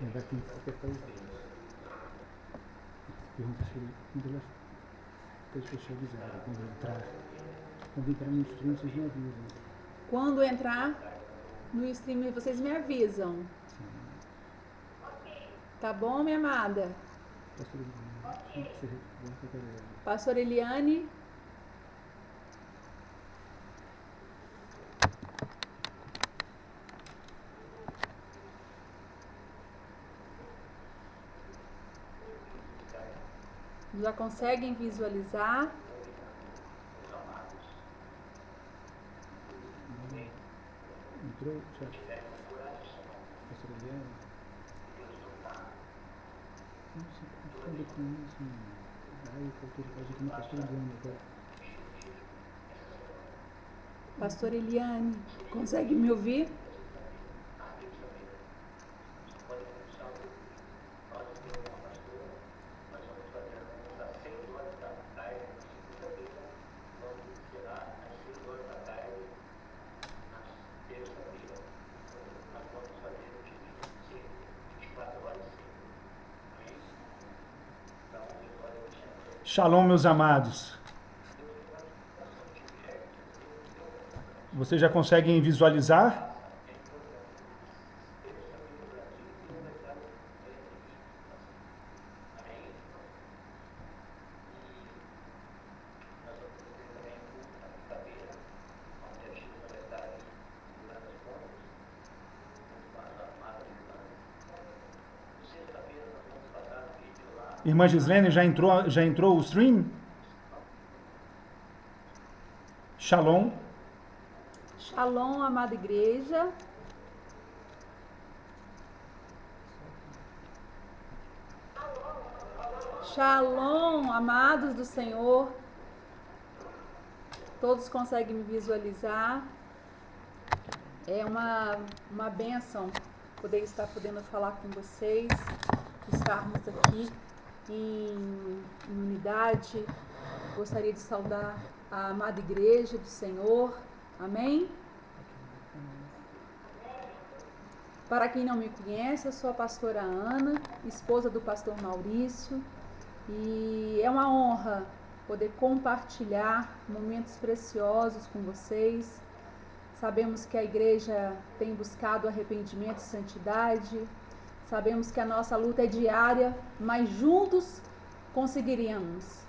Vai ter qualquer coisa. Pergunta se ele deixa eu avisar quando entrar. Quando entrar no stream, vocês me avisam. Quando entrar no stream, vocês me avisam. Sim. Tá bom, minha amada? Pastor Eliane. Já conseguem visualizar? Entrou, já. Pastor Eliane. Não se confunda com isso, aí porque ele pode aqui no Pastor Eliane agora. Pastor Eliane, consegue me ouvir? Shalom, meus amados. Vocês já conseguem visualizar? Irmã Gislene, já entrou o stream? Shalom. Shalom, amada igreja. Shalom, amados do Senhor. Todos conseguem me visualizar. É uma bênção poder estar podendo falar com vocês, estarmos aqui em unidade. Gostaria de saudar a amada igreja do Senhor. Amém? Para quem não me conhece, eu sou a pastora Ana, esposa do pastor Maurício, e é uma honra poder compartilhar momentos preciosos com vocês. Sabemos que a igreja tem buscado arrependimento e santidade. Sabemos que a nossa luta é diária, mas juntos conseguiremos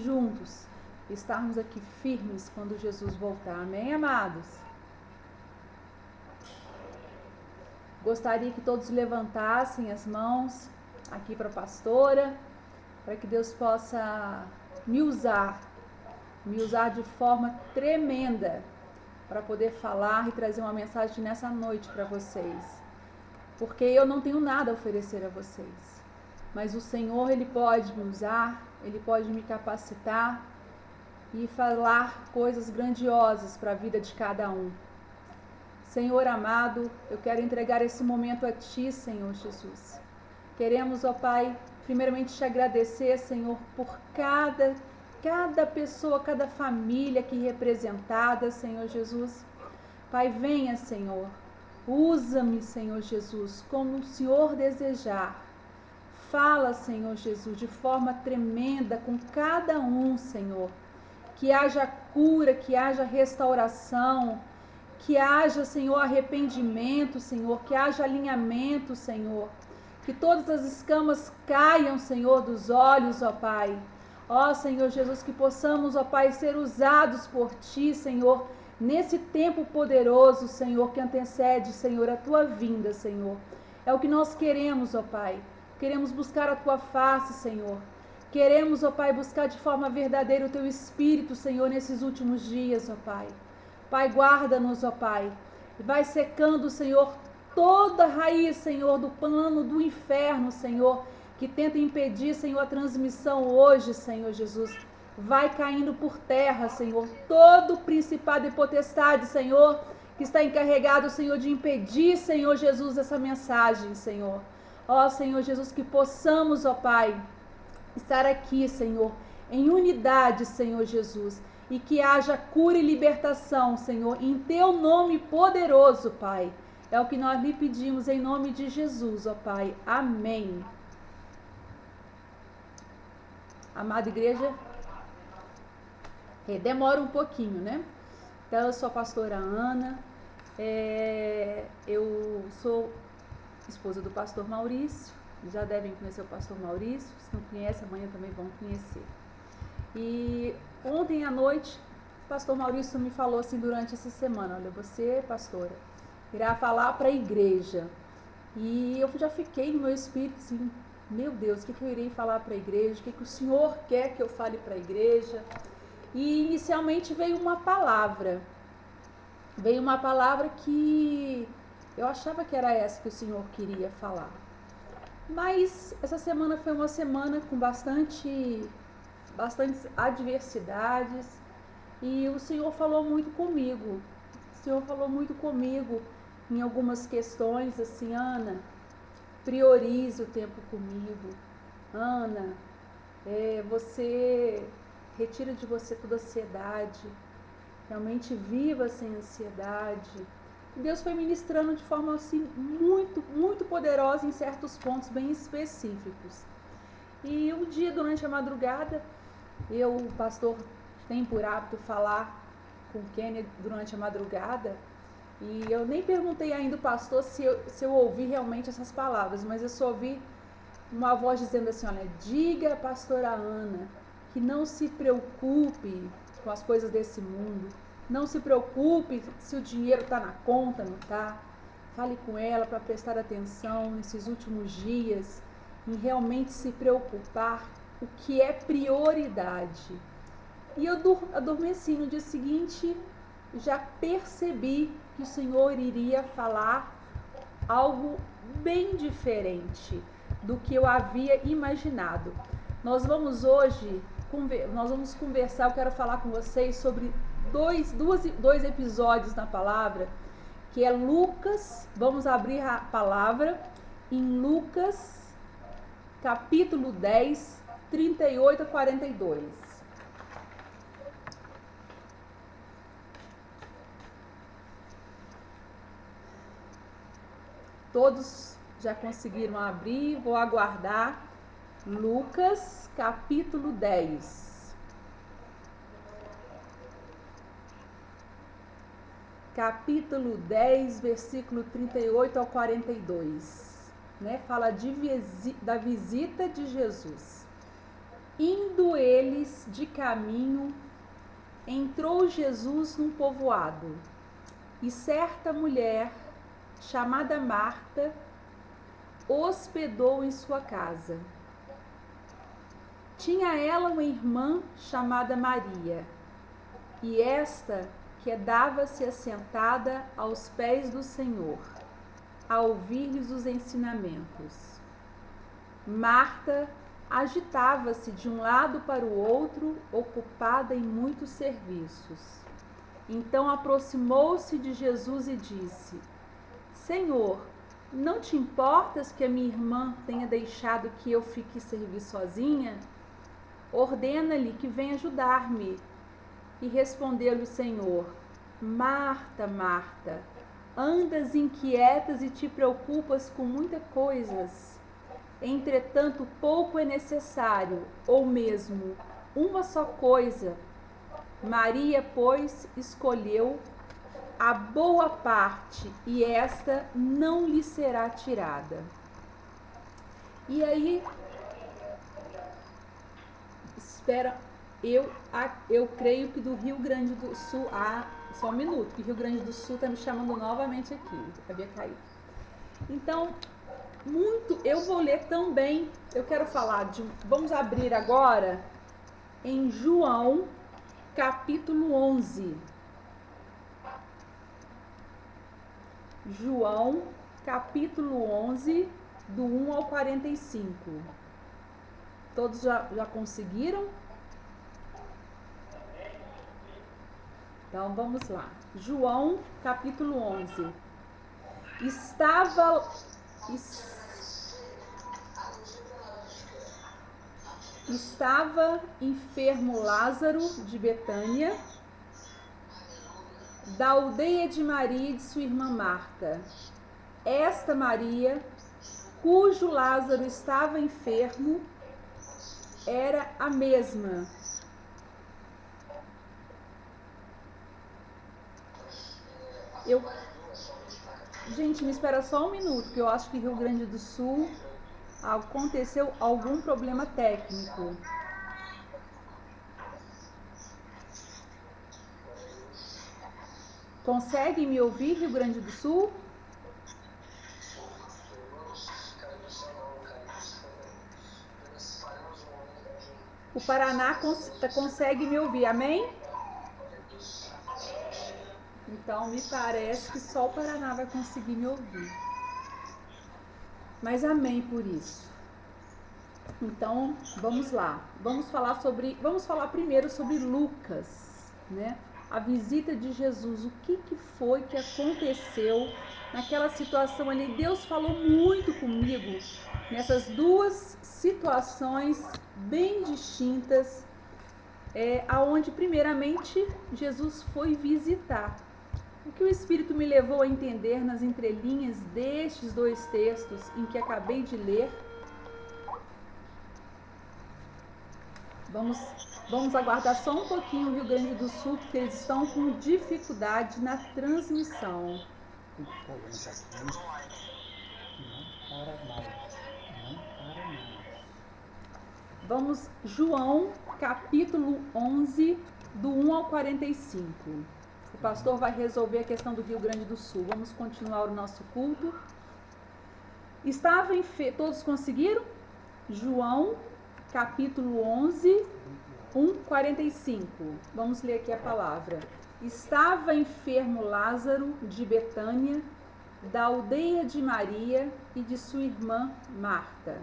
juntos estarmos aqui firmes quando Jesus voltar. Amém, amados? Gostaria que todos levantassem as mãos aqui para a pastora, para que Deus possa me usar de forma tremenda para poder falar e trazer uma mensagem nessa noite para vocês. Porque eu não tenho nada a oferecer a vocês. Mas o Senhor, Ele pode me usar, Ele pode me capacitar e falar coisas grandiosas para a vida de cada um. Senhor amado, eu quero entregar esse momento a Ti, Senhor Jesus. Queremos, ó Pai, primeiramente Te agradecer, Senhor, por cada pessoa, cada família aqui representada, Senhor Jesus. Pai, venha, Senhor. Usa-me, Senhor Jesus, como o Senhor desejar. Fala, Senhor Jesus, de forma tremenda com cada um, Senhor. Que haja cura, que haja restauração, que haja, Senhor, arrependimento, Senhor, que haja alinhamento, Senhor. Que todas as escamas caiam, Senhor, dos olhos, ó Pai. Ó Senhor Jesus, que possamos, ó Pai, ser usados por Ti, Senhor, nesse tempo poderoso, Senhor, que antecede, Senhor, a Tua vinda, Senhor. É o que nós queremos, ó Pai. Queremos buscar a Tua face, Senhor. Queremos, ó Pai, buscar de forma verdadeira o Teu Espírito, Senhor, nesses últimos dias, ó Pai. Pai, guarda-nos, ó Pai. Vai secando, Senhor, toda raiz, Senhor, do plano do inferno, Senhor, que tenta impedir, Senhor, a transmissão hoje, Senhor Jesus. Vai caindo por terra, Senhor, todo principado e potestade, Senhor, que está encarregado, Senhor, de impedir, Senhor Jesus, essa mensagem, Senhor. Ó, Senhor Jesus, que possamos, ó Pai, estar aqui, Senhor, em unidade, Senhor Jesus, e que haja cura e libertação, Senhor, em Teu nome poderoso, Pai. É o que nós lhe pedimos em nome de Jesus, ó Pai. Amém. Amada igreja, demora um pouquinho, né? Então, eu sou a pastora Ana, eu sou esposa do pastor Maurício, já devem conhecer o pastor Maurício, se não conhece, amanhã também vão conhecer. E ontem à noite, o pastor Maurício me falou assim durante essa semana, olha, você, pastora, irá falar para a igreja. E eu já fiquei no meu espírito assim, meu Deus, o que eu irei falar para a igreja? O que o Senhor quer que eu fale para a igreja? E inicialmente veio uma palavra que eu achava que era essa que o Senhor queria falar. Mas essa semana foi uma semana com bastantes adversidades e o Senhor falou muito comigo. O Senhor falou muito comigo em algumas questões, assim, Ana, priorize o tempo comigo. Ana, você retira de você toda a ansiedade. Realmente viva sem ansiedade. E Deus foi ministrando de forma assim muito, muito poderosa em certos pontos bem específicos. E um dia, durante a madrugada, o pastor tem por hábito falar com o Kenny durante a madrugada, e eu nem perguntei ainda ao pastor se eu ouvi realmente essas palavras, mas eu só ouvi uma voz dizendo assim, olha, diga à pastora Ana que não se preocupe com as coisas desse mundo, não se preocupe se o dinheiro está na conta, não está. Fale com ela para prestar atenção nesses últimos dias, em realmente se preocupar o que é prioridade. E eu adormeci. No dia seguinte, já percebi que o Senhor iria falar algo bem diferente do que eu havia imaginado. Nós vamos conversar, eu quero falar com vocês sobre dois episódios na palavra, que é Lucas, vamos abrir a palavra em Lucas, capítulo 10, 38 a 42. Todos já conseguiram abrir, vou aguardar. Lucas, capítulo 10. Capítulo 10, versículo 38 ao 42. Né? Fala da visita de Jesus. Indo eles de caminho, entrou Jesus num povoado, e certa mulher, chamada Marta, hospedou em sua casa. Tinha ela uma irmã chamada Maria, e esta quedava-se assentada aos pés do Senhor, a ouvir-lhes os ensinamentos. Marta agitava-se de um lado para o outro, ocupada em muitos serviços. Então aproximou-se de Jesus e disse: Senhor, não te importas que a minha irmã tenha deixado que eu fique servir sozinha? Ordena-lhe que venha ajudar-me. E respondeu-lhe o Senhor: Marta, Marta, andas inquietas e te preocupas com muitas coisas. Entretanto, pouco é necessário, ou mesmo uma só coisa. Maria, pois, escolheu a boa parte, e esta não lhe será tirada. E aí, espera, eu creio que do Rio Grande do Sul, só um minuto, que o Rio Grande do Sul está me chamando novamente aqui, havia caído. Então, eu vou ler também, eu quero falar vamos abrir agora em João, capítulo 11. João, capítulo 11, do 1 ao 45. Todos já conseguiram? Então, vamos lá. João, capítulo 11. Estava enfermo Lázaro de Betânia, da aldeia de Maria e de sua irmã Marta. esta Maria, cujo Lázaro estava enfermo, era a mesma. Gente, me espera só um minuto, que eu acho que Rio Grande do Sul aconteceu algum problema técnico. Conseguem me ouvir, Rio Grande do Sul? O Paraná consegue me ouvir, amém? Então, me parece que só o Paraná vai conseguir me ouvir. Mas amém por isso. Então, vamos lá. Vamos falar primeiro sobre Lucas, né? A visita de Jesus. O que foi que aconteceu naquela situação ali? Deus falou muito comigo nessas duas situações bem distintas, aonde primeiramente Jesus foi visitar. O que o Espírito me levou a entender nas entrelinhas destes dois textos em que acabei de ler. Vamos aguardar só um pouquinho o Rio Grande do Sul, porque eles estão com dificuldade na transmissão. Vamos, João, capítulo 11, do 1 ao 45. O pastor vai resolver a questão do Rio Grande do Sul. Vamos continuar o nosso culto. Todos conseguiram? João, capítulo 11, 1, 45. Vamos ler aqui a palavra. Estava enfermo Lázaro de Betânia, da aldeia de Maria e de sua irmã Marta.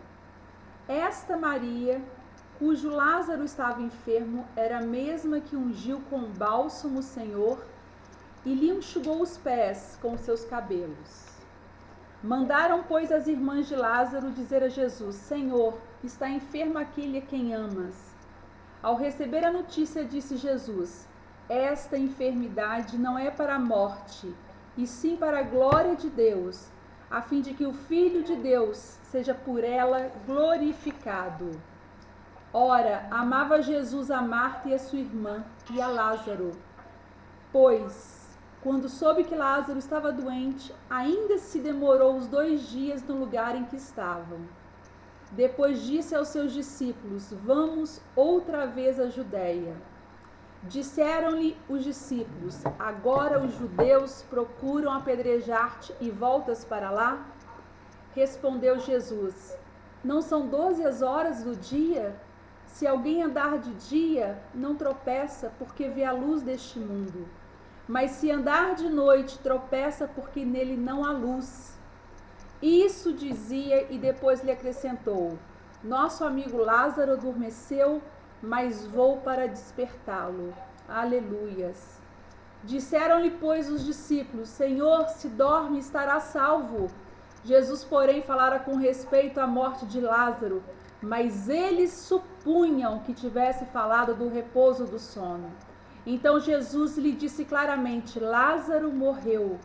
Esta Maria, cujo Lázaro estava enfermo, era a mesma que ungiu com bálsamo o Senhor e lhe enxugou os pés com seus cabelos. Mandaram, pois, as irmãs de Lázaro dizer a Jesus: Senhor, está enfermo aquele a quem amas. Ao receber a notícia, disse Jesus: esta enfermidade não é para a morte, e sim para a glória de Deus, a fim de que o Filho de Deus seja por ela glorificado. Ora, amava Jesus a Marta e a sua irmã, e a Lázaro. Pois, quando soube que Lázaro estava doente, ainda se demorou os 2 dias no lugar em que estavam. Depois disse aos seus discípulos: vamos outra vez à Judeia. Disseram-lhe os discípulos: agora os judeus procuram apedrejar-te e voltas para lá? Respondeu Jesus: não são 12 as horas do dia? Se alguém andar de dia, não tropeça, porque vê a luz deste mundo. Mas se andar de noite, tropeça, porque nele não há luz. Isso dizia e depois lhe acrescentou: nosso amigo Lázaro adormeceu, mas vou para despertá-lo. Aleluias. Disseram-lhe, pois, os discípulos: Senhor, se dorme, estará salvo. Jesus, porém, falara com respeito à morte de Lázaro, mas eles supunham que tivesse falado do repouso do sono. Então Jesus lhe disse claramente: Lázaro morreu,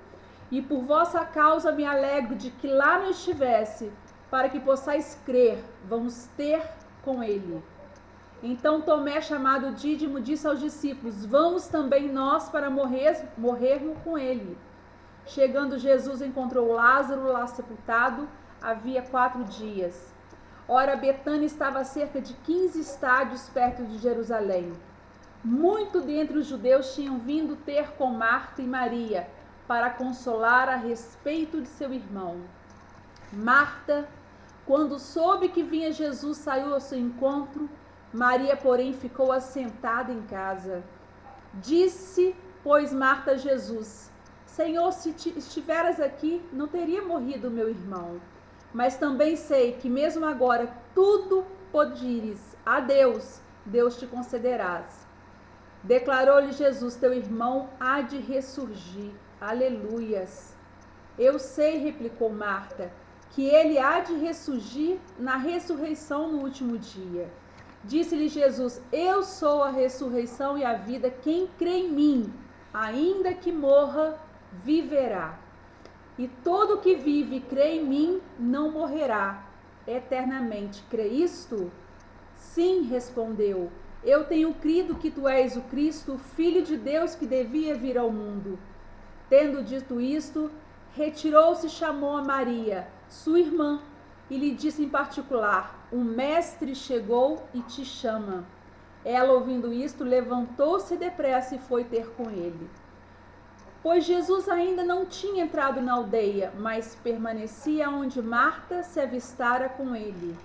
e por vossa causa me alegro de que lá não estivesse, para que possais crer. Vamos ter com ele. Então Tomé, chamado Dídimo, disse aos discípulos: vamos também nós para morrermos com ele. Chegando Jesus, encontrou Lázaro lá sepultado, havia 4 dias. Ora, Betânia estava a cerca de 15 estádios perto de Jerusalém. Muito dentre os judeus tinham vindo ter com Marta e Maria, para consolar a respeito de seu irmão. Marta, quando soube que vinha Jesus, saiu ao seu encontro. Maria, porém, ficou assentada em casa. Disse, pois, Marta a Jesus: Senhor, se estiveras aqui, não teria morrido meu irmão. Mas também sei que mesmo agora tudo podires a Deus, Deus te concederás. Declarou-lhe Jesus: teu irmão há de ressurgir. Aleluias. Eu sei, replicou Marta, que ele há de ressurgir na ressurreição no último dia. Disse-lhe Jesus: eu sou a ressurreição e a vida. Quem crê em mim, ainda que morra, viverá. e todo que vive e crê em mim não morrerá eternamente. Crê isto? Sim, respondeu. Eu tenho crido que tu és o Cristo, o Filho de Deus que devia vir ao mundo. Tendo dito isto, retirou-se e chamou a Maria, sua irmã, e lhe disse em particular: o mestre chegou e te chama. Ela, ouvindo isto, levantou-se depressa e foi ter com ele. Pois Jesus ainda não tinha entrado na aldeia, mas permanecia onde Marta se avistara com ele.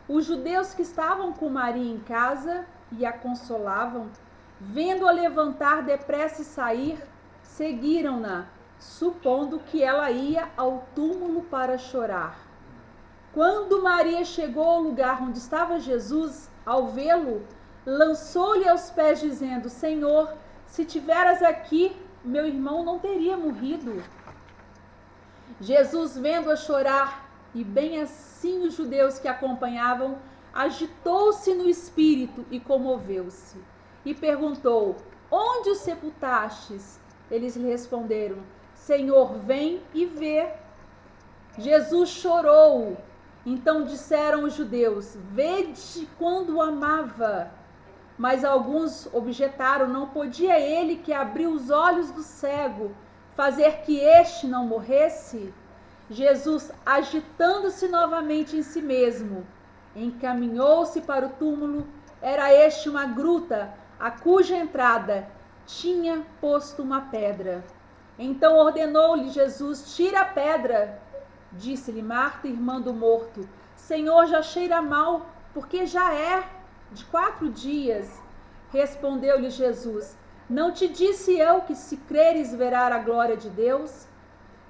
Os judeus que estavam com Maria em casa e a consolavam, vendo-a levantar depressa e sair, seguiram-na, supondo que ela ia ao túmulo para chorar. Quando Maria chegou ao lugar onde estava Jesus, ao vê-lo, lançou-lhe aos pés, dizendo: Senhor, se tiveras aqui, meu irmão não teria morrido. Jesus, vendo-a chorar, e bem assim os judeus que a acompanhavam, agitou-se no espírito e comoveu-se. E perguntou: onde o sepultastes? Eles lhe responderam: Senhor, vem e vê. Jesus chorou. Então disseram os judeus: vede quando o amava. Mas alguns objetaram: não podia ele, que abriu os olhos do cego, fazer que este não morresse? Jesus, agitando-se novamente em si mesmo, encaminhou-se para o túmulo. Era este uma gruta, a cuja entrada tinha posto uma pedra. Então ordenou-lhe Jesus: tira a pedra. Disse-lhe Marta, irmã do morto: Senhor, já cheira mal, porque já é de 4 dias. Respondeu-lhe Jesus: não te disse eu que, se creres, verás a glória de Deus?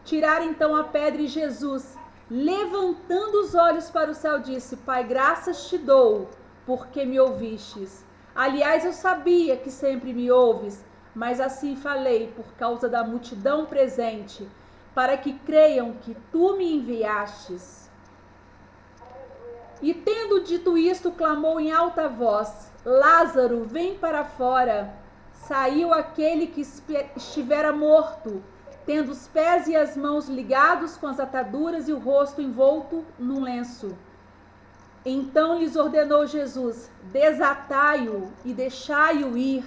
Tiraram então a pedra, e Jesus, levantando os olhos para o céu, disse: Pai, graças te dou, porque me ouvistes. Aliás, eu sabia que sempre me ouves, mas assim falei por causa da multidão presente, para que creiam que tu me enviastes. E tendo dito isto, clamou em alta voz: Lázaro, vem para fora. Saiu aquele que estivera morto, tendo os pés e as mãos ligados com as ataduras e o rosto envolto num lenço. Então lhes ordenou Jesus: desatai-o e deixai-o ir.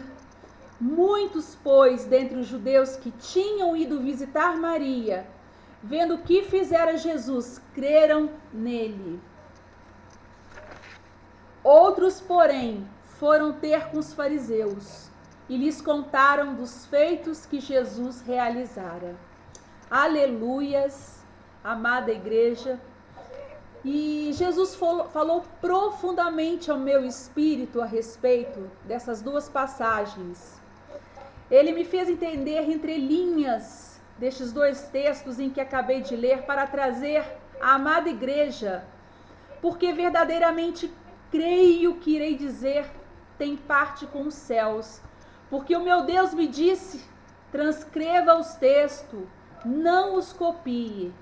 Muitos, pois, dentre os judeus que tinham ido visitar Maria, vendo o que fizera Jesus, creram nele. Outros, porém, foram ter com os fariseus e lhes contaram dos feitos que Jesus realizara. Aleluias, amada igreja. E Jesus falou profundamente ao meu espírito a respeito dessas 2 passagens. Ele me fez entender entre linhas destes 2 textos em que acabei de ler, para trazer à amada igreja, porque verdadeiramente creio que irei dizer tem parte com os céus, porque o meu Deus me disse: transcreva os textos, não os copie,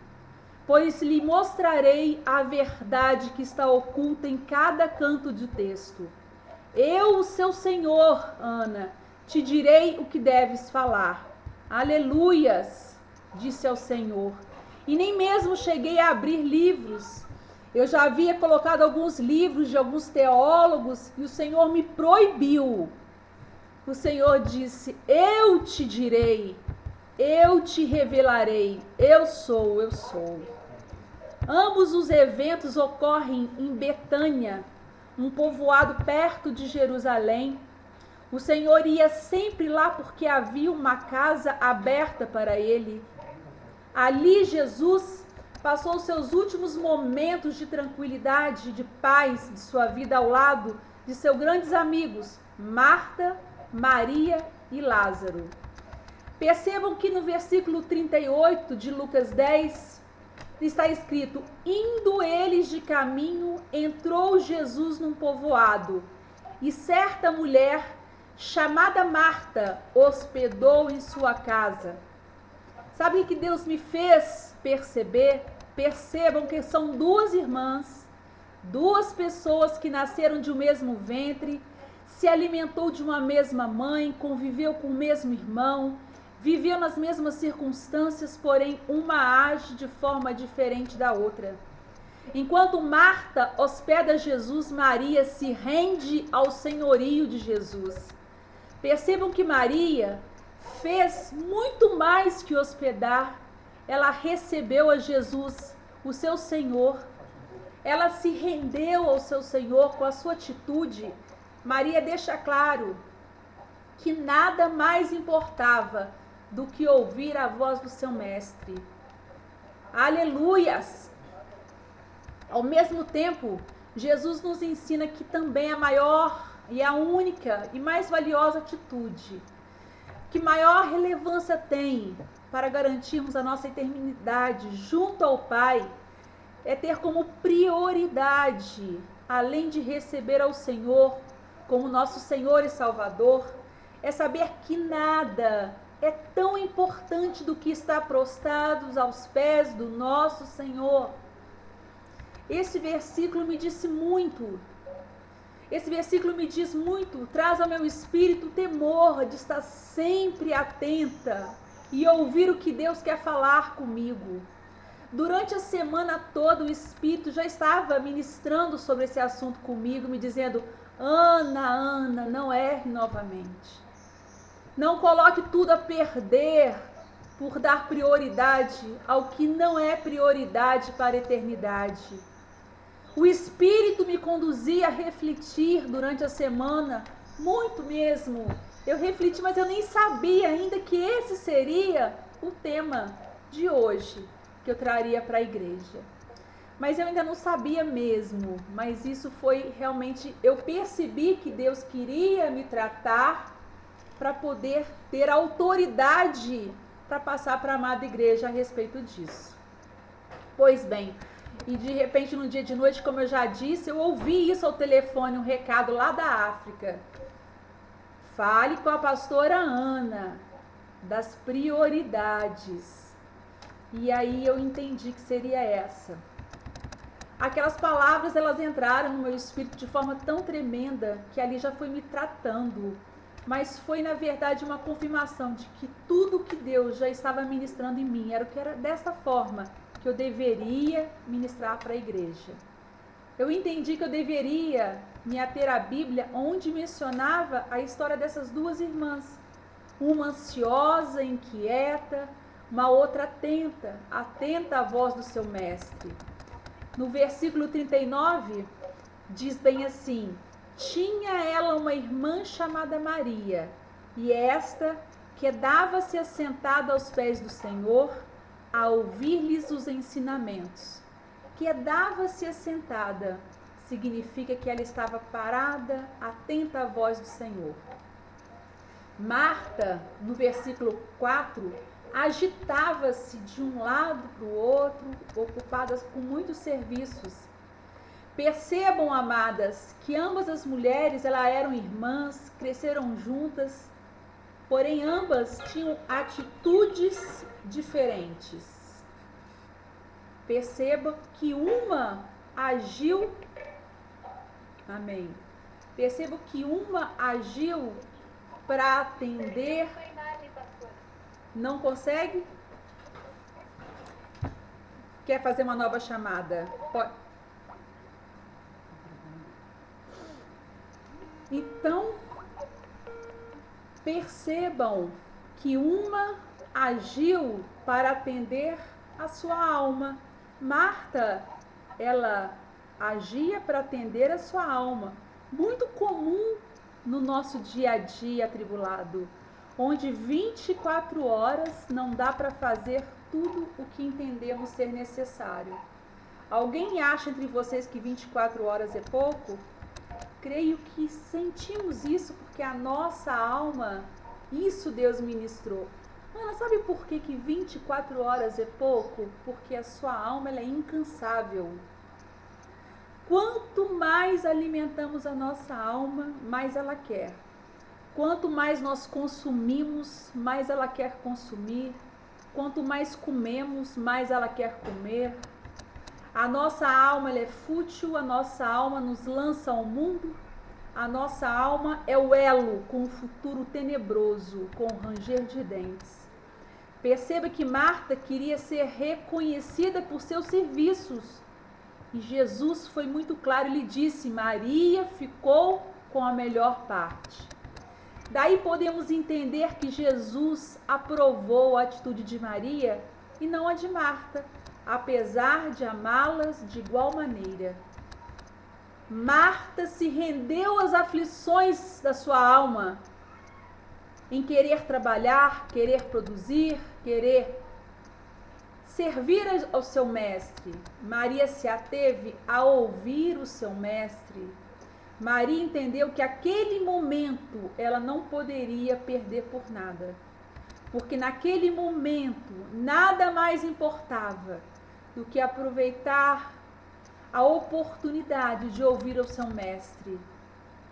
pois lhe mostrarei a verdade que está oculta em cada canto de texto. Eu, o seu Senhor, Ana, te direi o que deves falar. Aleluias, disse ao Senhor. E nem mesmo cheguei a abrir livros. Eu já havia colocado alguns livros de alguns teólogos e o Senhor me proibiu. O Senhor disse: eu te direi, eu te revelarei, eu sou, eu sou. Ambos os eventos ocorrem em Betânia, um povoado perto de Jerusalém. O Senhor ia sempre lá porque havia uma casa aberta para ele. Ali Jesus passou seus últimos momentos de tranquilidade, de paz de sua vida ao lado de seus grandes amigos, Marta, Maria e Lázaro. Percebam que no versículo 38 de Lucas 10 está escrito: indo eles de caminho, entrou Jesus num povoado, e certa mulher chamada Marta hospedou em sua casa. Sabe o que Deus me fez perceber? Percebam que são 2 irmãs, 2 pessoas que nasceram de um mesmo ventre, se alimentou de uma mesma mãe, conviveu com o mesmo irmão, Viveu nas mesmas circunstâncias, porém uma age de forma diferente da outra. Enquanto Marta hospeda Jesus, Maria se rende ao senhorio de Jesus. Percebam que Maria fez muito mais que hospedar. Ela recebeu a Jesus, o seu Senhor. Ela se rendeu ao seu Senhor com a sua atitude. Maria deixa claro que nada mais importava do que ouvir a voz do seu mestre. Aleluias! Ao mesmo tempo, Jesus nos ensina que também a maior e a única e mais valiosa atitude, que maior relevância tem para garantirmos a nossa eternidade junto ao Pai, é ter como prioridade, além de receber ao Senhor como nosso Senhor e Salvador, é saber que nada é tão importante do que estar prostrados aos pés do nosso Senhor. Esse versículo me disse muito. Esse versículo me diz muito, traz ao meu espírito o temor de estar sempre atenta e ouvir o que Deus quer falar comigo. Durante a semana toda o Espírito já estava ministrando sobre esse assunto comigo, me dizendo: Ana, não erre novamente. Não coloque tudo a perder por dar prioridade ao que não é prioridade para a eternidade. O Espírito me conduzia a refletir durante a semana, muito mesmo. Eu refleti, mas eu nem sabia ainda que esse seria o tema de hoje, que eu traria para a igreja. Mas eu ainda não sabia mesmo, mas isso foi realmente, eu percebi que Deus queria me tratar para poder ter autoridade para passar para a amada igreja a respeito disso. Pois bem, e de repente no dia de noite, como eu já disse, eu ouvi isso ao telefone, um recado lá da África. Fale com a pastora Ana das prioridades. E aí eu entendi que seria essa. Aquelas palavras, elas entraram no meu espírito de forma tão tremenda que ali já foi me tratando. Mas foi, na verdade, uma confirmação de que tudo que Deus já estava ministrando em mim era o que era dessa forma que eu deveria ministrar para a igreja. Eu entendi que eu deveria me ater à Bíblia, onde mencionava a história dessas duas irmãs. Uma ansiosa, inquieta, uma outra atenta à voz do seu mestre. No versículo 39, diz bem assim: tinha ela uma irmã chamada Maria, e esta quedava-se assentada aos pés do Senhor, a ouvir-lhes os ensinamentos. Quedava-se assentada significa que ela estava parada, atenta à voz do Senhor. Marta, no versículo 4, agitava-se de um lado para o outro, ocupada com muitos serviços. Percebam, amadas, que ambas as mulheres eram irmãs, cresceram juntas, porém ambas tinham atitudes diferentes. Perceba que uma agiu, amém. Perceba que uma agiu para atender. Não consegue? Quer fazer uma nova chamada? Pode. Então, percebam que uma agiu para atender a sua alma. Marta, ela agia para atender a sua alma. Muito comum no nosso dia a dia atribulado, onde 24 horas não dá para fazer tudo o que entendemos ser necessário. Alguém acha entre vocês que 24 horas é pouco? Creio que sentimos isso porque a nossa alma, isso Deus ministrou. Ana, sabe por que 24 horas é pouco? Porque a sua alma ela é incansável. Quanto mais alimentamos a nossa alma, mais ela quer. Quanto mais nós consumimos, mais ela quer consumir. Quanto mais comemos, mais ela quer comer. A nossa alma ela é fútil, a nossa alma nos lança ao mundo. A nossa alma é o elo com o futuro tenebroso, com o ranger de dentes. Perceba que Marta queria ser reconhecida por seus serviços. E Jesus foi muito claro, ele disse: Maria ficou com a melhor parte. Daí podemos entender que Jesus aprovou a atitude de Maria e não a de Marta, apesar de amá-las de igual maneira. Marta se rendeu às aflições da sua alma, em querer trabalhar, querer produzir, querer servir ao seu mestre. Maria se ateve a ouvir o seu mestre. Maria entendeu que aquele momento ela não poderia perder por nada, porque naquele momento nada mais importava do que aproveitar a oportunidade de ouvir o seu mestre.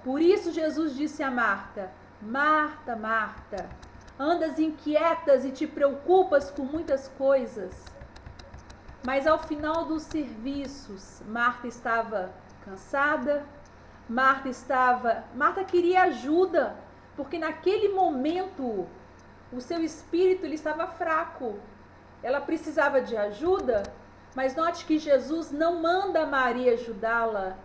Por isso Jesus disse a Marta: Marta, Marta, andas inquietas e te preocupas com muitas coisas. Mas ao final dos serviços, Marta estava cansada, Marta queria ajuda, porque naquele momento o seu espírito ele estava fraco. Ela precisava de ajuda, mas note que Jesus não manda Maria ajudá-la.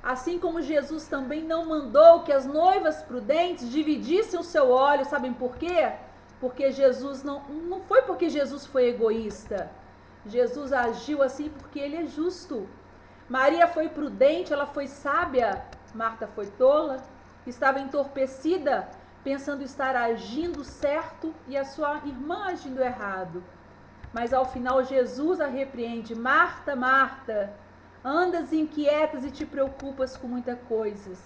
Assim como Jesus também não mandou que as noivas prudentes dividissem o seu óleo. Sabem por quê? Porque Jesus não foi porque Jesus foi egoísta. Jesus agiu assim porque ele é justo. Maria foi prudente, ela foi sábia. Marta foi tola, estava entorpecida, pensando estar agindo certo e a sua irmã agindo errado. Mas ao final Jesus a repreende: Marta, Marta, andas inquietas e te preocupas com muitas coisas.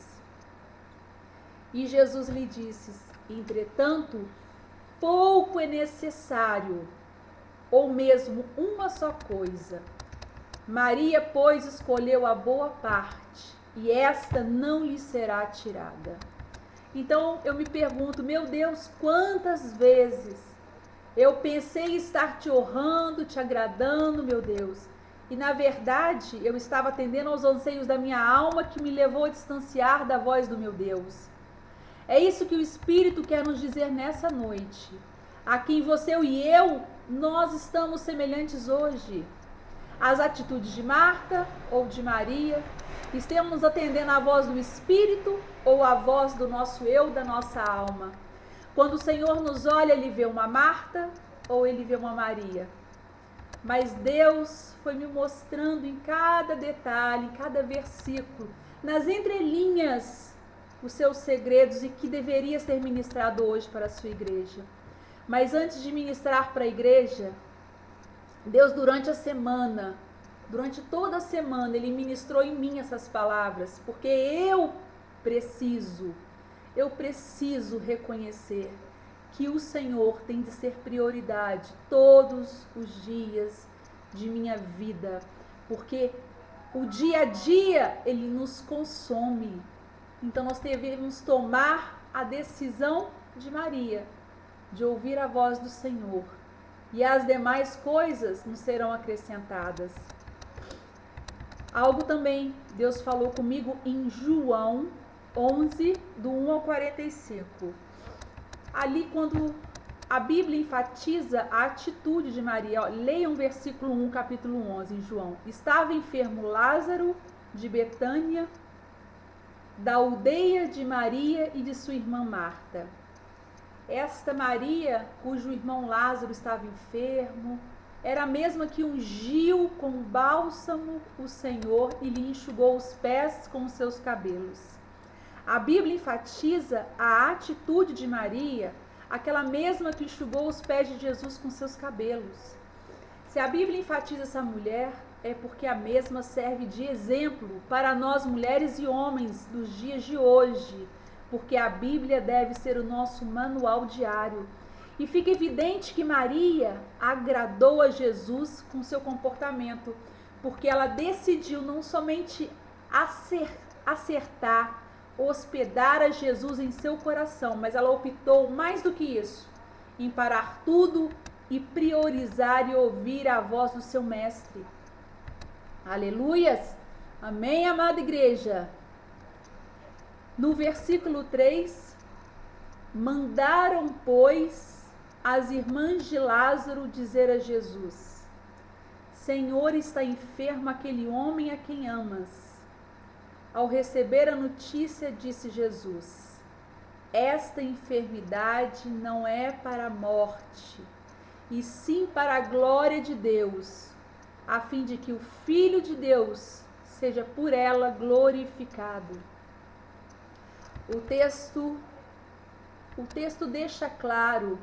E Jesus lhe disse: entretanto, pouco é necessário, ou mesmo uma só coisa. Maria, pois, escolheu a boa parte, e esta não lhe será tirada. Então eu me pergunto: meu Deus, quantas vezes eu pensei estar te honrando, te agradando, meu Deus, e na verdade eu estava atendendo aos anseios da minha alma, que me levou a distanciar da voz do meu Deus. É isso que o Espírito quer nos dizer nessa noite. Aqui em você e eu, nós estamos semelhantes hoje. As atitudes de Marta ou de Maria, estamos atendendo à voz do Espírito ou à voz do nosso eu, da nossa alma. Quando o Senhor nos olha, Ele vê uma Marta ou Ele vê uma Maria. Mas Deus foi me mostrando em cada detalhe, em cada versículo, nas entrelinhas, os seus segredos e que deveria ser ministrado hoje para a sua igreja. Mas antes de ministrar para a igreja, Deus durante a semana, durante toda a semana, Ele ministrou em mim essas palavras, porque eu preciso reconhecer que o Senhor tem de ser prioridade todos os dias de minha vida, porque o dia a dia ele nos consome. Então nós devemos tomar a decisão de Maria, de ouvir a voz do Senhor, e as demais coisas nos serão acrescentadas. Algo também Deus falou comigo em João 11, do 1 ao 45. Ali quando a Bíblia enfatiza a atitude de Maria, leiam versículo 1, capítulo 11 em João. Estava enfermo Lázaro de Betânia, da aldeia de Maria e de sua irmã Marta. Esta Maria, cujo irmão Lázaro estava enfermo, era a mesma que ungiu com bálsamo o Senhor e lhe enxugou os pés com os seus cabelos. A Bíblia enfatiza a atitude de Maria, aquela mesma que enxugou os pés de Jesus com seus cabelos. Se a Bíblia enfatiza essa mulher, é porque a mesma serve de exemplo para nós mulheres e homens dos dias de hoje, porque a Bíblia deve ser o nosso manual diário. E fica evidente que Maria agradou a Jesus com seu comportamento, porque ela decidiu não somente acertar, hospedar a Jesus em seu coração, mas ela optou mais do que isso, em parar tudo e priorizar e ouvir a voz do seu mestre. Aleluias! Amém, amada igreja? No versículo 3, mandaram, pois, as irmãs de Lázaro dizer a Jesus: Senhor, está enfermo aquele homem a quem amas. Ao receber a notícia, disse Jesus: esta enfermidade não é para a morte, e sim para a glória de Deus, a fim de que o Filho de Deus seja por ela glorificado. O texto deixa claro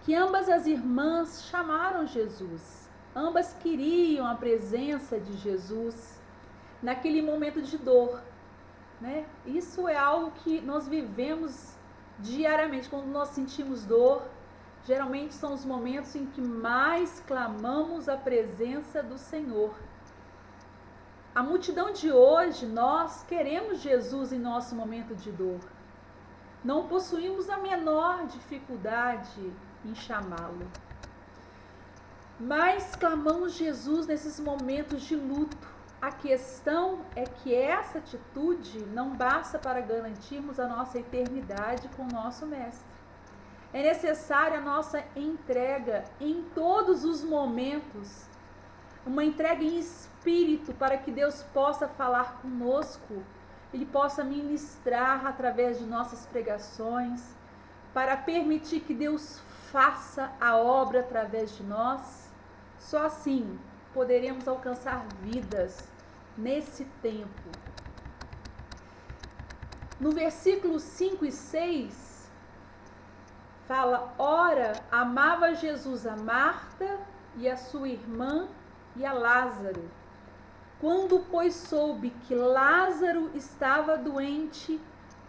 que ambas as irmãs chamaram Jesus. Ambas queriam a presença de Jesus naquele momento de dor, né? Isso é algo que nós vivemos diariamente. Quando nós sentimos dor, geralmente são os momentos em que mais clamamos a presença do Senhor. A multidão de hoje, nós queremos Jesus em nosso momento de dor. Não possuímos a menor dificuldade em chamá-lo. Mas clamamos Jesus nesses momentos de luto. A questão é que essa atitude não basta para garantirmos a nossa eternidade com o nosso Mestre. É necessária a nossa entrega em todos os momentos, uma entrega em espírito para que Deus possa falar conosco, Ele possa ministrar através de nossas pregações, para permitir que Deus faça a obra através de nós. Só assim poderemos alcançar vidas nesse tempo. No versículo 5 e 6, fala: ora, amava Jesus a Marta e a sua irmã e a Lázaro. Quando, pois, soube que Lázaro estava doente,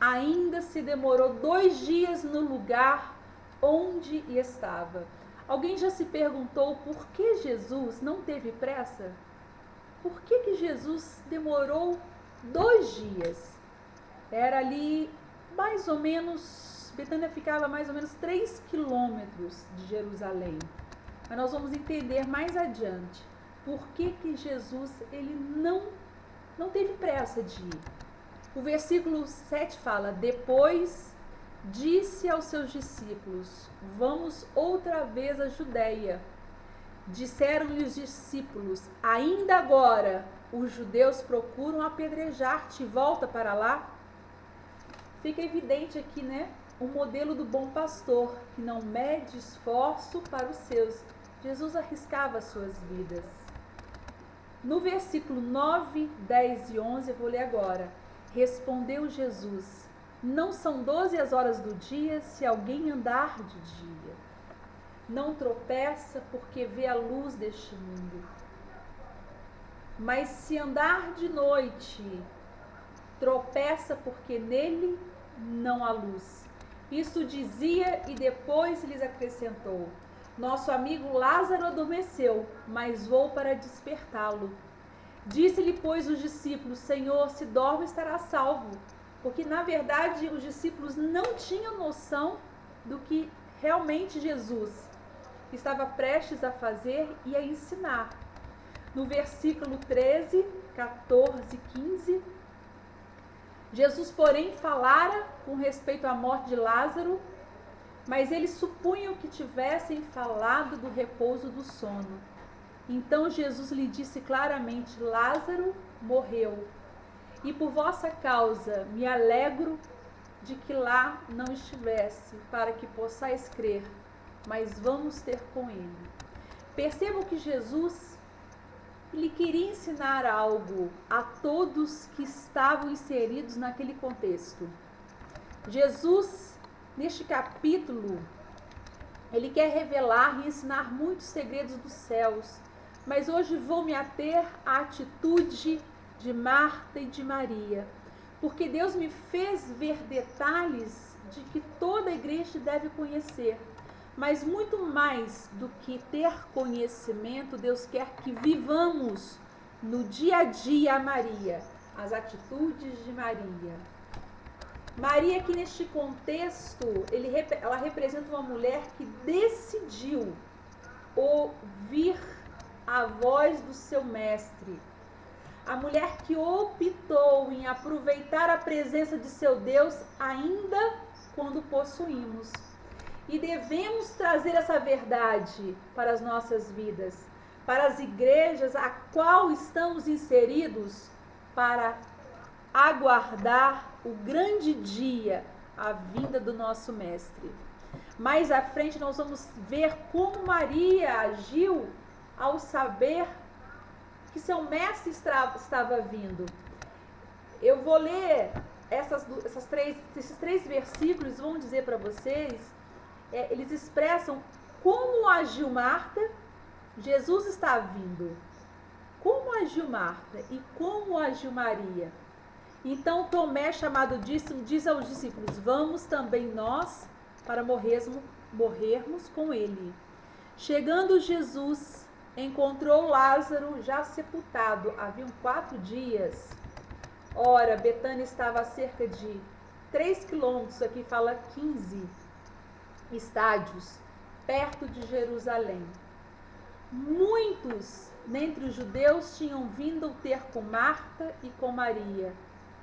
ainda se demorou 2 dias no lugar onde estava. Alguém já se perguntou por que Jesus não teve pressa? Por que Jesus demorou 2 dias? Era ali mais ou menos, Betânia ficava mais ou menos 3 quilômetros de Jerusalém. Mas nós vamos entender mais adiante por que Jesus ele não teve pressa de ir. O versículo 7 fala: depois disse aos seus discípulos: vamos outra vez à Judeia. Disseram-lhe os discípulos: ainda agora os judeus procuram apedrejar-te, volta para lá. Fica evidente aqui, né? O modelo do bom pastor, que não mede esforço para os seus. Jesus arriscava as suas vidas. No versículo 9, 10 e 11, eu vou ler agora. Respondeu Jesus: não são 12 as horas do dia, se alguém andar de dia. Não tropeça porque vê a luz deste mundo. Mas se andar de noite, tropeça porque nele não há luz. Isso dizia e depois lhes acrescentou: nosso amigo Lázaro adormeceu, mas vou para despertá-lo. Disse-lhe, pois, os discípulos: Senhor, se dorme, estará salvo. Porque, na verdade, os discípulos não tinham noção do que realmente Jesus estava prestes a fazer e a ensinar. No versículo 13, 14 e 15, Jesus, porém, falara com respeito à morte de Lázaro, mas eles supunham que tivessem falado do repouso do sono. Então Jesus lhe disse claramente: Lázaro morreu, e por vossa causa me alegro de que lá não estivesse, para que possais crer, mas vamos ter com ele. Percebam que Jesus, ele queria ensinar algo a todos que estavam inseridos naquele contexto. Jesus, neste capítulo, ele quer revelar e ensinar muitos segredos dos céus, mas hoje vou me ater à atitude de Marta e de Maria, porque Deus me fez ver detalhes de que toda a igreja deve conhecer. Mas muito mais do que ter conhecimento, Deus quer que vivamos no dia a dia a Maria, as atitudes de Maria. Maria, que neste contexto, ela representa uma mulher que decidiu ouvir a voz do seu mestre. A mulher que optou em aproveitar a presença de seu Deus ainda quando possuímos. E devemos trazer essa verdade para as nossas vidas, para as igrejas a qual estamos inseridos, para aguardar o grande dia, a vinda do nosso Mestre. Mais à frente nós vamos ver como Maria agiu ao saber que seu Mestre estava vindo. Eu vou ler esses três versículos, vão dizer para vocês, eles expressam como agiu Marta. Jesus está vindo. Como agiu Marta e como agiu Maria? Então Tomé, chamado Dídimo, diz aos discípulos: vamos também nós para morrermos com ele. Chegando Jesus, encontrou Lázaro já sepultado. Haviam 4 dias. Ora, Betânia estava a cerca de 3 quilômetros, aqui fala 15 estádios, perto de Jerusalém. Muitos dentre os judeus tinham vindo ter com Marta e com Maria,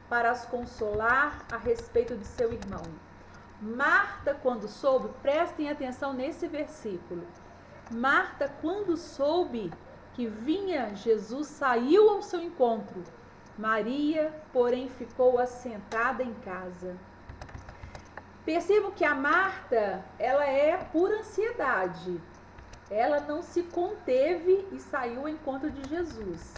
para as consolar a respeito de seu irmão. Marta, quando soube, prestem atenção nesse versículo. Marta, quando soube que vinha Jesus, saiu ao seu encontro. Maria, porém, ficou assentada em casa. Percebo que a Marta, ela é por ansiedade. Ela não se conteve e saiu ao encontro de Jesus.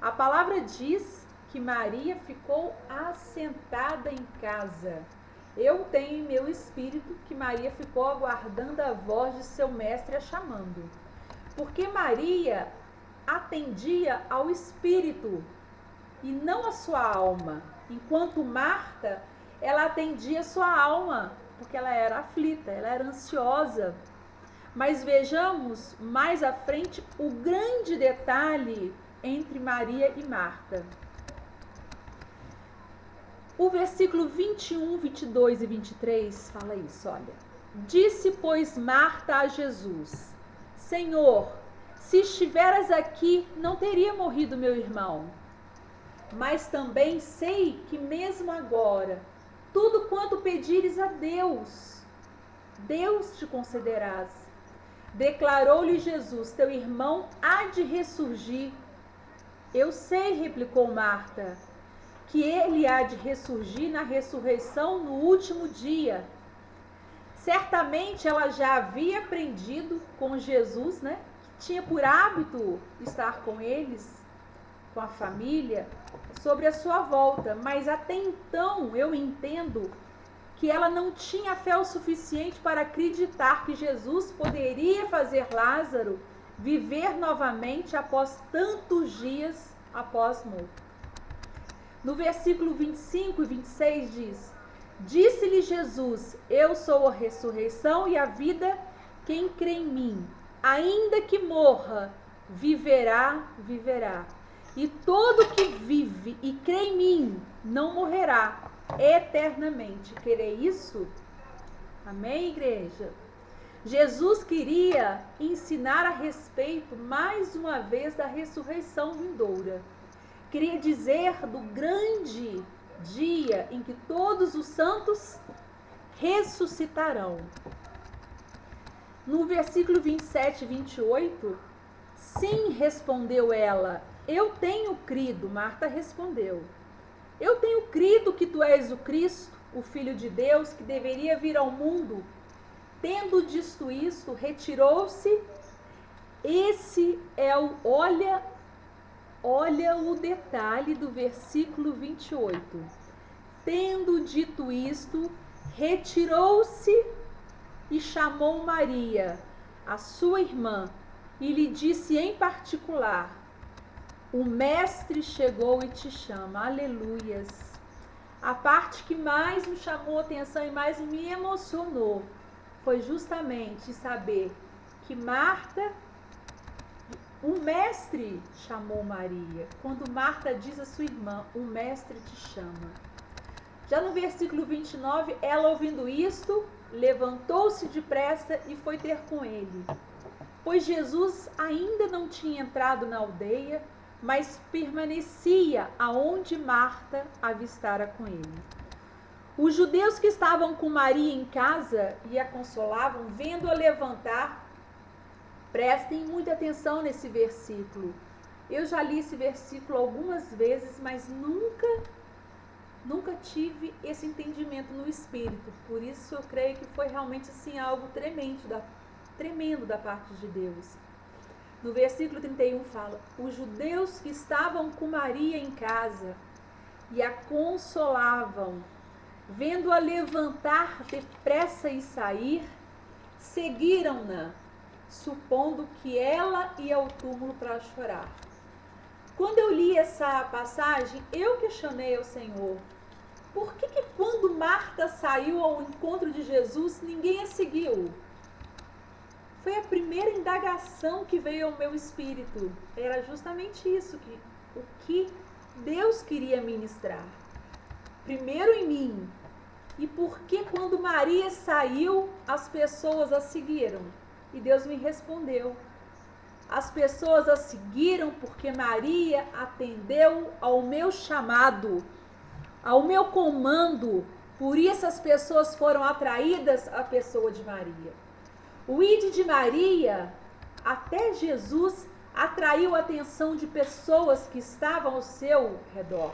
A palavra diz que Maria ficou assentada em casa. Eu tenho em meu espírito que Maria ficou aguardando a voz de seu mestre a chamando. Porque Maria atendia ao espírito e não a sua alma. Enquanto Marta, ela atendia a sua alma, porque ela era aflita, ela era ansiosa. Mas vejamos mais à frente o grande detalhe entre Maria e Marta. O versículo 21, 22 e 23 fala isso, olha. Disse, pois, Marta a Jesus: Senhor, se estiveras aqui, não teria morrido meu irmão. Mas também sei que mesmo agora, tudo quanto pedires a Deus, Deus te concederás. Declarou-lhe Jesus: teu irmão há de ressurgir. Eu sei, replicou Marta, que ele há de ressurgir na ressurreição no último dia. Certamente ela já havia aprendido com Jesus, né? Que tinha por hábito estar com eles, com a família, sobre a sua volta. Mas até então eu entendo que ela não tinha fé o suficiente para acreditar que Jesus poderia fazer Lázaro viver novamente após tantos dias após morto. No versículo 25 e 26 diz: disse-lhe Jesus: eu sou a ressurreição e a vida, quem crê em mim, ainda que morra, viverá. E todo que vive e crê em mim não morrerá eternamente. Querei isso? Amém, igreja? Jesus queria ensinar a respeito, mais uma vez, da ressurreição vindoura. Queria dizer do grande dia em que todos os santos ressuscitarão. No versículo 27 e 28, sim, respondeu ela, eu tenho crido. Marta respondeu: eu tenho crido que tu és o Cristo, o Filho de Deus, que deveria vir ao mundo. Tendo dito isto, retirou-se. Esse é o... Olha o detalhe do versículo 28. Tendo dito isto, retirou-se e chamou Maria, a sua irmã, e lhe disse em particular: o Mestre chegou e te chama. Aleluias. A parte que mais me chamou a atenção e mais me emocionou foi justamente saber que Marta, o Mestre chamou Maria. Quando Marta diz à sua irmã: o Mestre te chama. Já no versículo 29, ela, ouvindo isto, levantou-se depressa e foi ter com ele. Pois Jesus ainda não tinha entrado na aldeia, mas permanecia aonde Marta avistara com ele. Os judeus que estavam com Maria em casa e a consolavam, vendo-a levantar, prestem muita atenção nesse versículo. Eu já li esse versículo algumas vezes, mas nunca tive esse entendimento no espírito. Por isso eu creio que foi realmente assim algo tremendo da parte de Deus. No versículo 31 fala: os judeus que estavam com Maria em casa e a consolavam, vendo-a levantar depressa e sair, seguiram-na, supondo que ela ia ao túmulo para chorar. Quando eu li essa passagem, eu questionei ao Senhor: por que quando Marta saiu ao encontro de Jesus, ninguém a seguiu? Foi a primeira indagação que veio ao meu espírito. Era justamente isso, o que Deus queria ministrar. Primeiro em mim. E por que quando Maria saiu, as pessoas a seguiram? E Deus me respondeu: as pessoas a seguiram porque Maria atendeu ao meu chamado, ao meu comando. Por isso as pessoas foram atraídas à pessoa de Maria. O ide de Maria, até Jesus, atraiu a atenção de pessoas que estavam ao seu redor.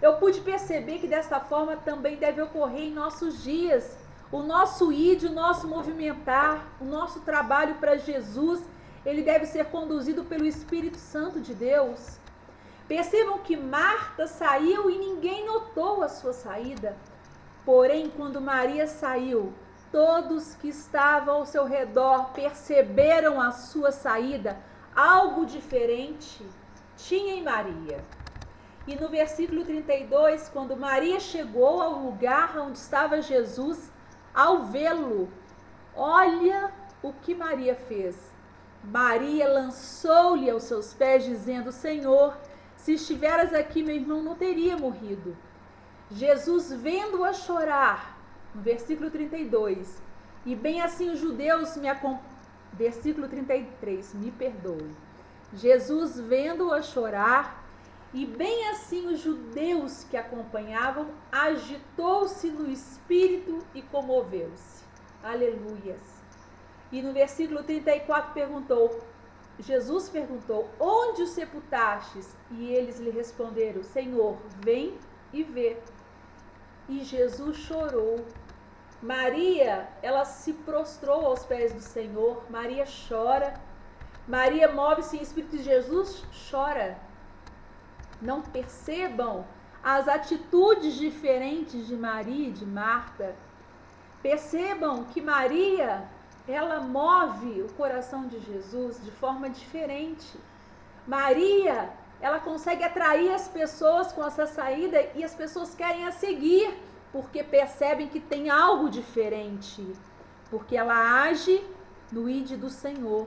Eu pude perceber que dessa forma também deve ocorrer em nossos dias. O nosso ide, o nosso movimentar, o nosso trabalho para Jesus, ele deve ser conduzido pelo Espírito Santo de Deus. Percebam que Marta saiu e ninguém notou a sua saída. Porém, quando Maria saiu, todos que estavam ao seu redor perceberam a sua saída. Algo diferente tinha em Maria. E no versículo 32, quando Maria chegou ao lugar onde estava Jesus, ao vê-lo, olha o que Maria fez. Maria lançou-lhe aos seus pés, dizendo: Senhor, se estiveras aqui, meu irmão não teria morrido. Jesus, vendo-a chorar, no versículo 32, e bem assim os judeus versículo 33, me perdoe. Jesus, vendo-a chorar, e bem assim os judeus que acompanhavam, agitou-se no espírito e comoveu-se. Aleluias. E no versículo 34 Jesus perguntou: onde o sepultastes? E eles lhe responderam: Senhor, vem e vê. E Jesus chorou. Maria, ela se prostrou aos pés do Senhor. Maria chora. Maria move-se em espírito de Jesus, chora. Não percebam as atitudes diferentes de Maria e de Marta. Percebam que Maria, ela move o coração de Jesus de forma diferente. Maria, ela consegue atrair as pessoas com essa saída e as pessoas querem a seguir, porque percebem que tem algo diferente, porque ela age no ide do Senhor.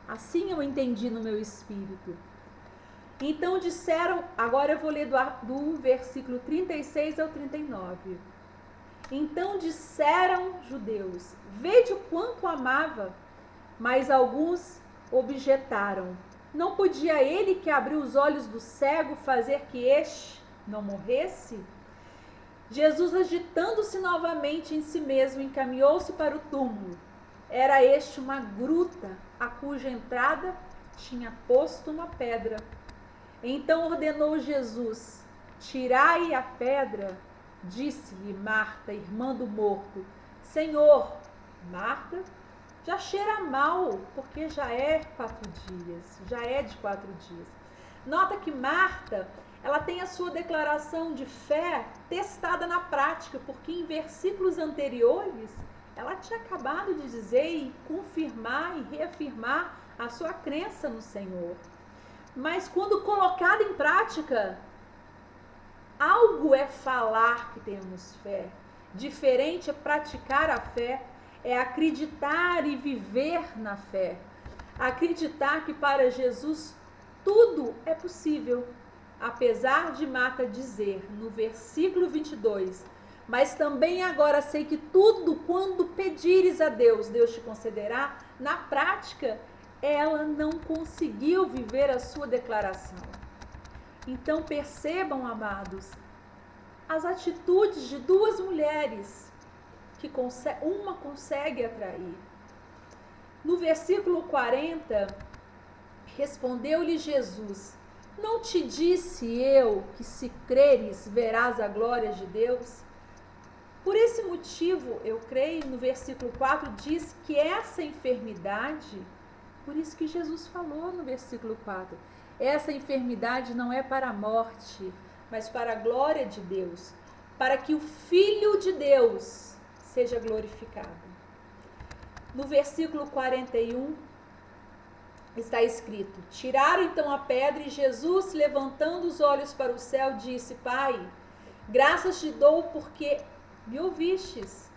Assim eu entendi no meu espírito. Então disseram, agora eu vou ler do versículo 36 ao 39. Então disseram judeus: vede o quanto amava. Mas alguns objetaram: não podia ele que abriu os olhos do cego fazer que este não morresse? Jesus, agitando-se novamente em si mesmo, encaminhou-se para o túmulo. Era este uma gruta, a cuja entrada tinha posto uma pedra. Então ordenou Jesus: tirai a pedra. Disse-lhe Marta, irmã do morto: Senhor, Marta, já cheira mal, porque já é 4 dias, já é de 4 dias. Nota que Marta, ela tem a sua declaração de fé testada na prática, porque em versículos anteriores, ela tinha acabado de dizer e confirmar e reafirmar a sua crença no Senhor. Mas quando colocada em prática, algo é falar que temos fé, diferente é praticar a fé, é acreditar e viver na fé. Acreditar que para Jesus tudo é possível. Apesar de Marta dizer no versículo 22, mas também agora sei que tudo quando pedires a Deus, Deus te concederá. Na prática, ela não conseguiu viver a sua declaração. Então percebam, amados, as atitudes de duas mulheres que uma consegue atrair. No versículo 40, respondeu-lhe Jesus: não te disse eu que se creres verás a glória de Deus? Por esse motivo, eu creio, no versículo 4, diz que essa enfermidade, por isso que Jesus falou no versículo 4, essa enfermidade não é para a morte, mas para a glória de Deus, para que o Filho de Deus seja glorificado. No versículo 41, está escrito: tiraram então a pedra e Jesus, levantando os olhos para o céu, disse: Pai, graças te dou porque me ouvistes.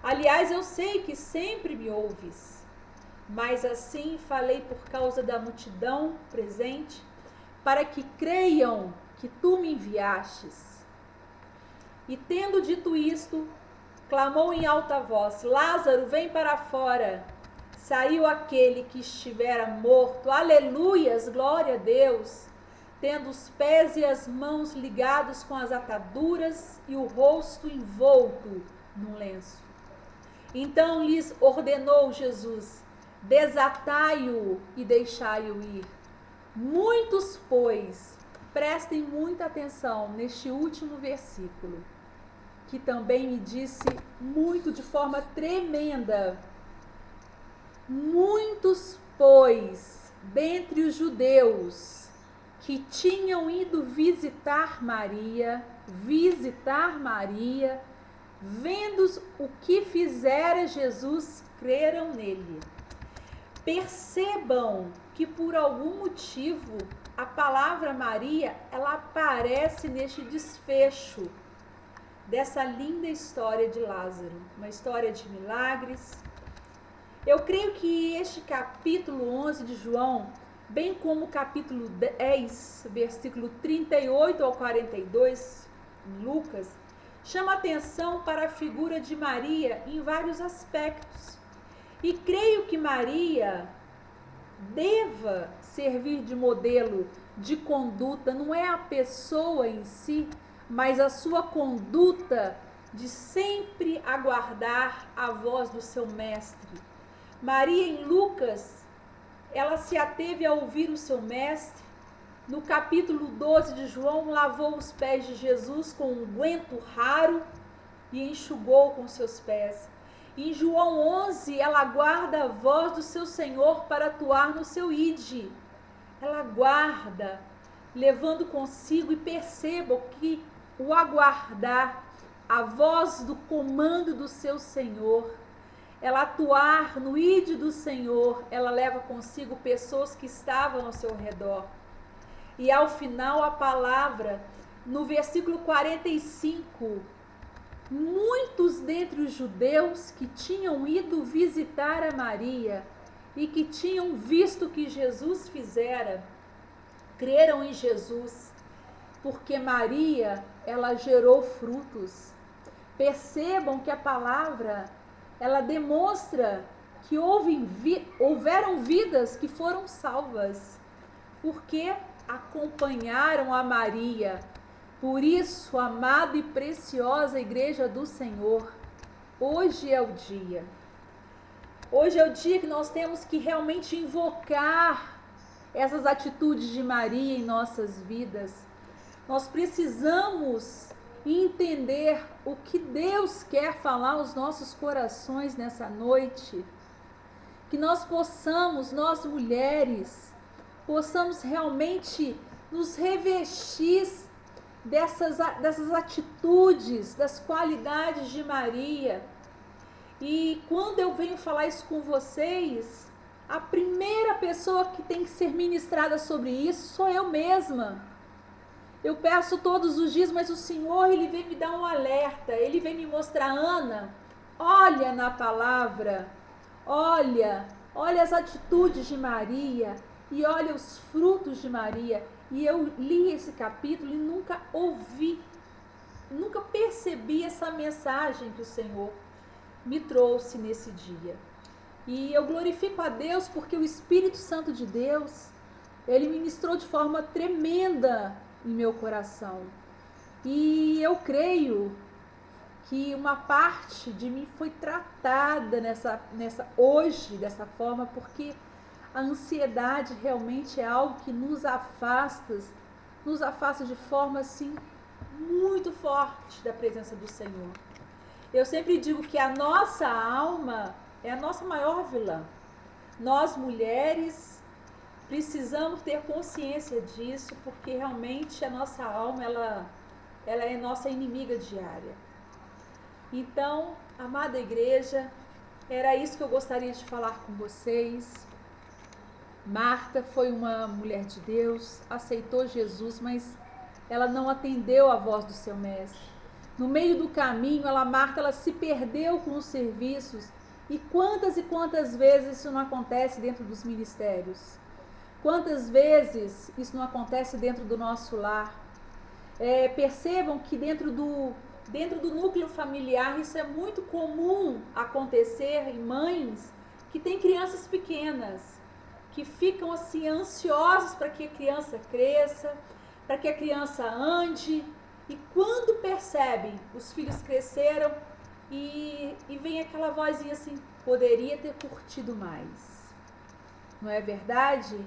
Aliás, eu sei que sempre me ouves, mas assim falei por causa da multidão presente, para que creiam que tu me enviastes. E tendo dito isto, clamou em alta voz: Lázaro, vem para fora. Saiu aquele que estivera morto, aleluias, glória a Deus, tendo os pés e as mãos ligados com as ataduras e o rosto envolto num lenço. Então lhes ordenou Jesus: desatai-o e deixai-o ir. Muitos, pois, prestem muita atenção neste último versículo, que também me disse muito de forma tremenda. Muitos, pois, dentre os judeus que tinham ido visitar Maria, vendo o que fizera Jesus, creram nele. Percebam que por algum motivo a palavra Maria, ela aparece neste desfecho dessa linda história de Lázaro, uma história de milagres. Eu creio que este capítulo 11 de João, bem como o capítulo 10, versículo 38 ao 42, em Lucas, chama atenção para a figura de Maria em vários aspectos. E creio que Maria deva servir de modelo de conduta, não é a pessoa em si, mas a sua conduta de sempre aguardar a voz do seu mestre. Maria, em Lucas, ela se ateve a ouvir o seu mestre. No capítulo 12 de João, lavou os pés de Jesus com um unguento raro e enxugou com seus pés. Em João 11, ela aguarda a voz do seu Senhor para atuar no seu ide. Ela aguarda, levando consigo, e percebam que o aguardar, a voz do comando do seu Senhor, ela atuar no ide do Senhor, ela leva consigo pessoas que estavam ao seu redor. E ao final a palavra, no versículo 45, muitos dentre os judeus que tinham ido visitar a Maria e que tinham visto o que Jesus fizera, creram em Jesus, porque Maria, ela gerou frutos. Percebam que a palavra, ela demonstra que houveram vidas que foram salvas, porque acompanharam a Maria. Por isso, amada e preciosa Igreja do Senhor, hoje é o dia. Hoje é o dia que nós temos que realmente invocar essas atitudes de Maria em nossas vidas. Nós precisamos entender o que Deus quer falar aos nossos corações nessa noite. Que nós possamos, nós mulheres, possamos realmente nos revestir dessas atitudes, das qualidades de Maria. E quando eu venho falar isso com vocês, a primeira pessoa que tem que ser ministrada sobre isso sou eu mesma. Eu peço todos os dias, mas o Senhor, Ele vem me dar um alerta, Ele vem me mostrar: Ana, olha na palavra, olha as atitudes de Maria e olha os frutos de Maria. E eu li esse capítulo e nunca ouvi, nunca percebi essa mensagem que o Senhor me trouxe nesse dia. E eu glorifico a Deus porque o Espírito Santo de Deus, Ele ministrou de forma tremenda em meu coração. E eu creio que uma parte de mim foi tratada hoje dessa forma, porque a ansiedade realmente é algo que nos afasta de forma assim muito forte da presença do Senhor. Eu sempre digo que a nossa alma é a nossa maior vilã. Nós mulheres precisamos ter consciência disso, porque realmente a nossa alma ela é nossa inimiga diária. Então, amada igreja, era isso que eu gostaria de falar com vocês. Marta foi uma mulher de Deus, aceitou Jesus, mas ela não atendeu a voz do seu mestre. No meio do caminho, Marta, ela se perdeu com os serviços. E quantas vezes isso não acontece dentro dos ministérios? Quantas vezes isso não acontece dentro do nosso lar? Percebam que dentro do núcleo familiar isso é muito comum acontecer em mães que têm crianças pequenas, que ficam assim ansiosas para que a criança cresça, para que a criança ande, e quando percebem, os filhos cresceram e vem aquela vozinha assim, poderia ter curtido mais. Não é verdade?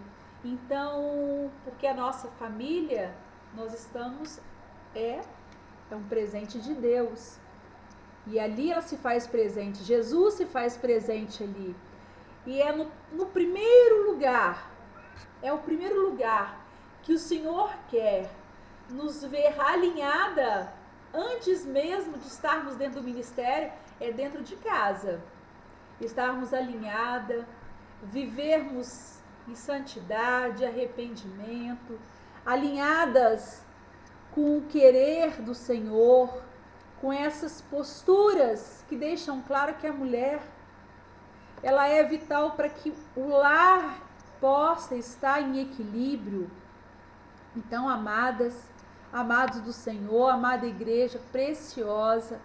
Então, porque a nossa família, nós estamos, é um presente de Deus. E ali ela se faz presente, Jesus se faz presente ali. E é no primeiro lugar, é o primeiro lugar que o Senhor quer nos ver alinhada, antes mesmo de estarmos dentro do ministério, é dentro de casa. Estarmos alinhada, vivermos em santidade, arrependimento, alinhadas com o querer do Senhor, com essas posturas que deixam claro que a mulher, ela é vital para que o lar possa estar em equilíbrio. Então, amados do Senhor, amada igreja preciosa,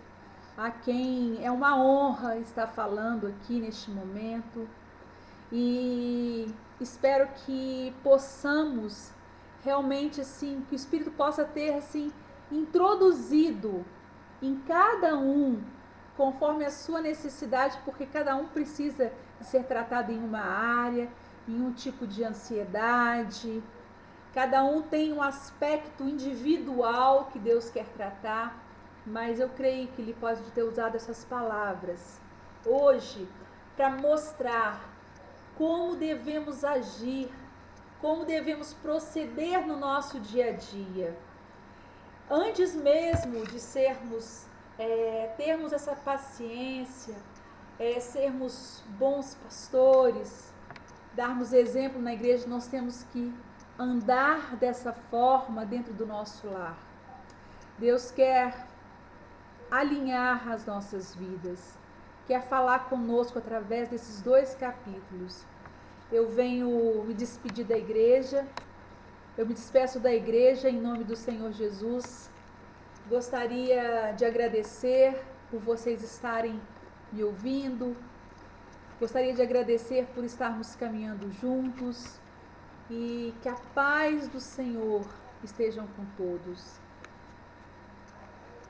a quem é uma honra estar falando aqui neste momento, e espero que possamos realmente assim, que o Espírito possa ter assim introduzido em cada um conforme a sua necessidade, porque cada um precisa ser tratado em uma área, em um tipo de ansiedade. Cada um tem um aspecto individual que Deus quer tratar, mas eu creio que Ele pode ter usado essas palavras hoje para mostrar como devemos agir, como devemos proceder no nosso dia a dia. Antes mesmo de termos essa paciência, sermos bons pastores, darmos exemplo na igreja, nós temos que andar dessa forma dentro do nosso lar. Deus quer alinhar as nossas vidas, quer falar conosco através desses 2 capítulos. Eu venho me despedir da igreja, eu me despeço da igreja em nome do Senhor Jesus. Gostaria de agradecer por vocês estarem me ouvindo, gostaria de agradecer por estarmos caminhando juntos, e que a paz do Senhor estejam com todos.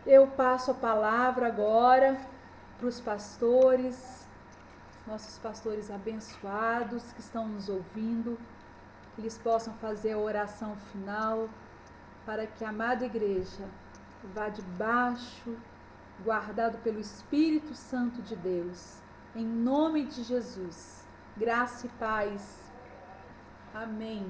Eu passo a palavra agora para os pastores, nossos pastores abençoados que estão nos ouvindo, que eles possam fazer a oração final para que a amada igreja vá debaixo, guardado pelo Espírito Santo de Deus. Em nome de Jesus, graça e paz. Amém.